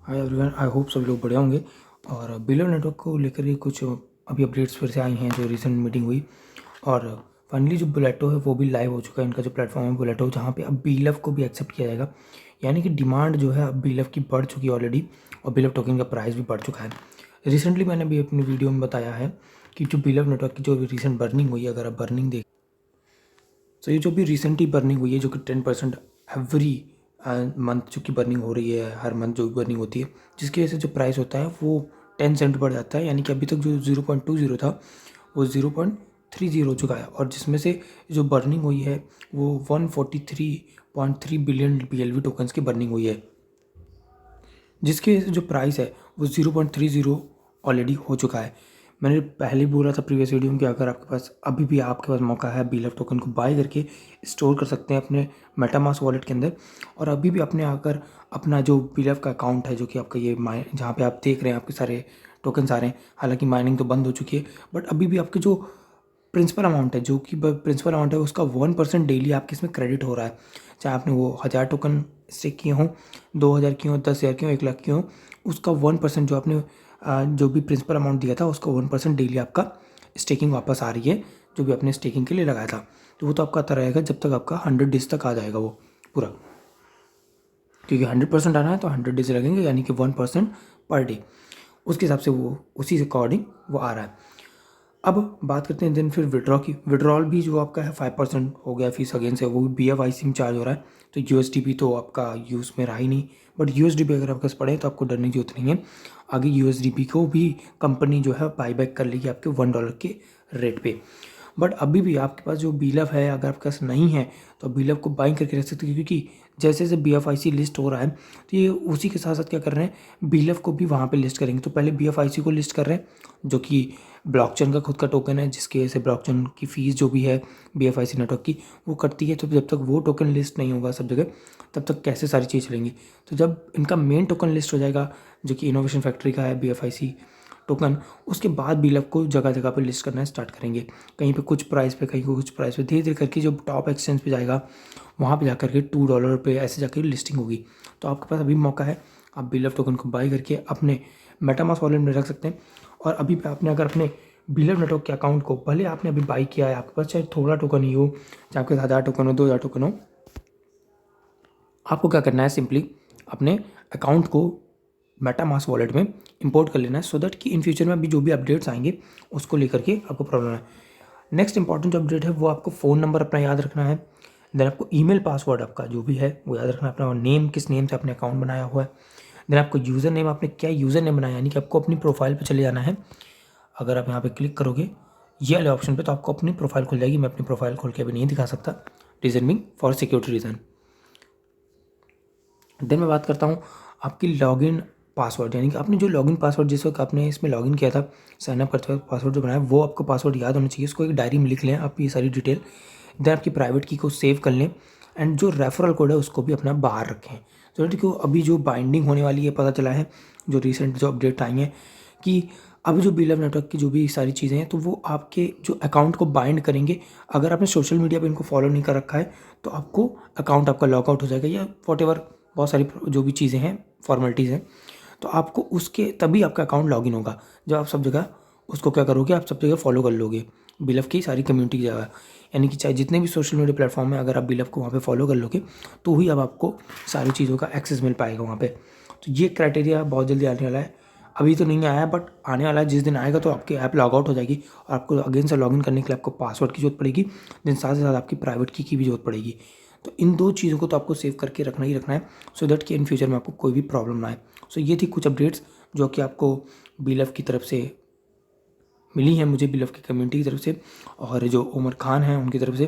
Hi everyone, I hope सभी लोग बढ़िया होंगे। और बिलव नेटवर्क को लेकर के कुछ अभी अपडेट्स फिर से आई हैं जो रिसेंट मीटिंग हुई। और फाइनली जो बुलेटो है वो भी लाइव हो चुका है। इनका जो प्लेटफॉर्म है बुलेटो, जहाँ पे अब बिलव को भी एक्सेप्ट किया जाएगा। यानी कि डिमांड जो है अब बिलव की बढ़ चुकी है ऑलरेडी, और बिलव टोकन का प्राइस भी बढ़ चुका है। रिसेंटली मैंने भी अपनी वीडियो में बताया है कि जो बिलव नेटवर्क की जो रिसेंट बर्निंग हुई है, अगर आप बर्निंग देख तो ये जो भी रिसेंटली बर्निंग हुई है जो कि 10% एवरी मंथ जो कि बर्निंग हो रही है, हर मंथ जो भी बर्निंग होती है, जिसकी वजह से जो प्राइस होता है वो 10 सेंट बढ़ जाता है। यानी कि अभी तक जो 0.20 था वो 0.30 हो चुका है। और जिसमें से जो बर्निंग हुई है वो 143.3 बिलियन BLV टोकन्स की बर्निंग हुई है, जिसकी वजह से जो प्राइस है वो 0.30 ऑलरेडी हो चुका है। मैंने पहले ही बोला था प्रीवियस वीडियो में कि अगर आपके पास अभी भी आपके पास मौका है बिलव टोकन को बाय करके स्टोर कर सकते हैं अपने मेटामास्क वॉलेट के अंदर। और अभी भी अपने अगर अपना जो बिलव का अकाउंट है, जो कि आपका ये जहाँ पे आप देख रहे हैं आपके सारे टोकन्स आ रहे हैं, हालांकि माइनिंग तो बंद हो चुकी है, बट अभी भी आपके जो प्रिंसिपल अमाउंट है, जो कि प्रिंसिपल अमाउंट है उसका 1% डेली आपके इसमें क्रेडिट हो रहा है। चाहे आपने वो 1000 टोकन स्टेक किए हों, 2000 किए हों, 10,000 किए हों, 1 लाख किए हों, उसका 1% जो आपने जो भी प्रिंसिपल अमाउंट दिया था उसका 1% डेली आपका स्टेकिंग वापस आ रही है, जो भी आपने स्टेकिंग के लिए लगाया था। तो वो तो आपका आता रहेगा जब तक आपका 100 डेज तक आ जाएगा वो पूरा, क्योंकि 100% आना है तो 100 डेज लगेंगे, यानी कि 1% पर डे। उसके हिसाब से वो उसी अकॉर्डिंग वो आ रहा है। अब बात करते हैं दिन फिर विड्रॉ की। विड्रॉल भी जो आपका है 5% हो गया फीस अगेन से, वो भी BFIC में चार्ज हो रहा है। तो USDP तो आपका यूज़ में रहा ही नहीं, बट USDP अगर आपके पास पड़े तो आपको डरने की जरूरत नहीं है। आगे USDP को भी कंपनी जो है बाईबैक कर लेगी आपके $1 के रेट पे। बट अभी भी आपके पास जो बिलव है, अगर आपके पास नहीं है तो बिलव को बाइंग करके रख सकते हैं, क्योंकि जैसे जैसे BFIC लिस्ट हो रहा है तो ये उसी के साथ साथ क्या कर रहे हैं, बिलव को भी वहाँ पे लिस्ट करेंगे। तो पहले BFIC को लिस्ट कर रहे हैं, जो कि ब्लॉकचेन का खुद का टोकन है, जिसकी वजह से ब्लॉकचेन की फ़ीस जो भी है BFIC नेटवर्क की वो कटती है। तो जब तक वो टोकन लिस्ट नहीं होगा सब जगह, तब तक कैसे सारी चीज़ चलेंगी। तो जब इनका मेन टोकन लिस्ट हो जाएगा, जो कि इनोवेशन फैक्ट्री का है BFIC टोकन, उसके बाद बिलव को जगह जगह पे लिस्ट करना स्टार्ट करेंगे। कहीं पे कुछ प्राइस पे, कहीं कुछ प्राइस पे, धीरे धीरे करके जो टॉप एक्सचेंज पे जाएगा वहाँ पे जाकर के $2 पे ऐसे जाकर लिस्टिंग होगी। तो आपके पास अभी मौका है, आप बिलव टोकन को बाई करके अपने मेटामास्क वॉलेट में रख सकते हैं। और अभी पे आपने अगर अपने बिलव नेटवर्क के अकाउंट को, भले आपने अभी बाई किया है, आपके पास चाहे थोड़ा टोकन ही हो, चाहे आपके 1000 टोकन हो, 2000 टोकन हो, आपको क्या करना है, सिंपली अपने अकाउंट को मेटामास्क वॉलेट में इंपोर्ट कर लेना है, सो दैट कि इन फ्यूचर में अभी जो भी अपडेट्स आएंगे उसको लेकर के आपको प्रॉब्लम है। नेक्स्ट इंपॉर्टेंट जो अपडेट है वो आपको फ़ोन नंबर अपना याद रखना है। देन आपको ईमेल पासवर्ड आपका जो भी है वो याद रखना है, अपना नेम, किस नेम से आपने अकाउंट बनाया हुआ है। देन आपको यूज़र नेम, आपने क्या यूज़र नेम बनाया, यानी कि आपको अपनी प्रोफाइल पे चले जाना है। अगर आप यहाँ पे क्लिक करोगे ये वाले ऑप्शन पे तो आपको अपनी प्रोफाइल खुल जाएगी। मैं अपनी प्रोफाइल खोल के अभी नहीं दिखा सकता, reason being for security reason. Then मैं बात करता हूँ आपकी लॉगिन पासवर्ड, यानी कि आपने जो लॉगिन पासवर्ड जिस वक्त आपने इसमें लॉगिन किया था, साइनअप करते वक्त पासवर्ड जो बनाया, वो आपको पासवर्ड याद होना चाहिए। उसको एक डायरी में लिख लें आप ये सारी डिटेल। देन आपकी प्राइवेट की को सेव कर लें, एंड जो रेफरल कोड है उसको भी अपना बाहर रखें। तो देखो अभी जो बाइंडिंग होने वाली है, पता चला है जो रिसेंट जो अपडेट आई हैं कि अब जो बिलव नेटवर्क की जो भी सारी चीज़ें हैं तो वो आपके जो अकाउंट को बाइंड करेंगे। अगर आपने सोशल मीडिया पे इनको फॉलो नहीं कर रखा है तो आपको अकाउंट आपका लॉगआउट हो जाएगा, या वॉट बहुत सारी जो भी चीज़ें हैं, फॉर्मेलिटीज़ हैं, तो आपको उसके तभी आपका अकाउंट लॉगिन होगा जब आप सब जगह उसको क्या करोगे, आप सब जगह फॉलो कर लोगे बिलव की सारी कम्युनिटी की जगह। यानी कि चाहे जितने भी सोशल मीडिया प्लेटफॉर्म है, अगर आप बिलव को वहाँ पे फॉलो कर लोगे तो ही अब आपको सारी चीज़ों का एक्सेस मिल पाएगा वहाँ पे। तो ये क्राइटेरिया बहुत जल्दी आने वाला है। अभी तो नहीं आया है बट आने वाला है। जिस दिन आएगा तो आपकी ऐप लॉग आउट हो जाएगी और आपको अगेन से लॉगिन करने के लिए आपको पासवर्ड की जरूरत पड़ेगी, देन साथ ही साथ आपकी प्राइवेट की भी जरूरत पड़ेगी। तो इन दो चीज़ों को तो आपको सेव करके रखना ही रखना है, सो दैट कि इन फ्यूचर में आपको कोई भी प्रॉब्लम ना आए। सो ये थी कुछ अपडेट्स जो कि आपको बिलव की तरफ से मिली हैं, मुझे बिलव की कम्युनिटी की तरफ से और जो उमर खान हैं उनकी तरफ से।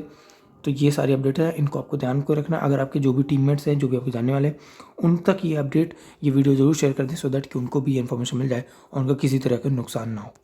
तो ये सारी अपडेट है, इनको आपको ध्यान को रखना। अगर आपके जो भी टीममेट्स हैं, जो भी आपके जानने वाले हैं, उन तक ये अपडेट, ये वीडियो ज़रूर शेयर कर दें, सो दैट कि उनको भी ये इन्फॉर्मेशन मिल जाए और उनका किसी तरह का नुकसान ना हो।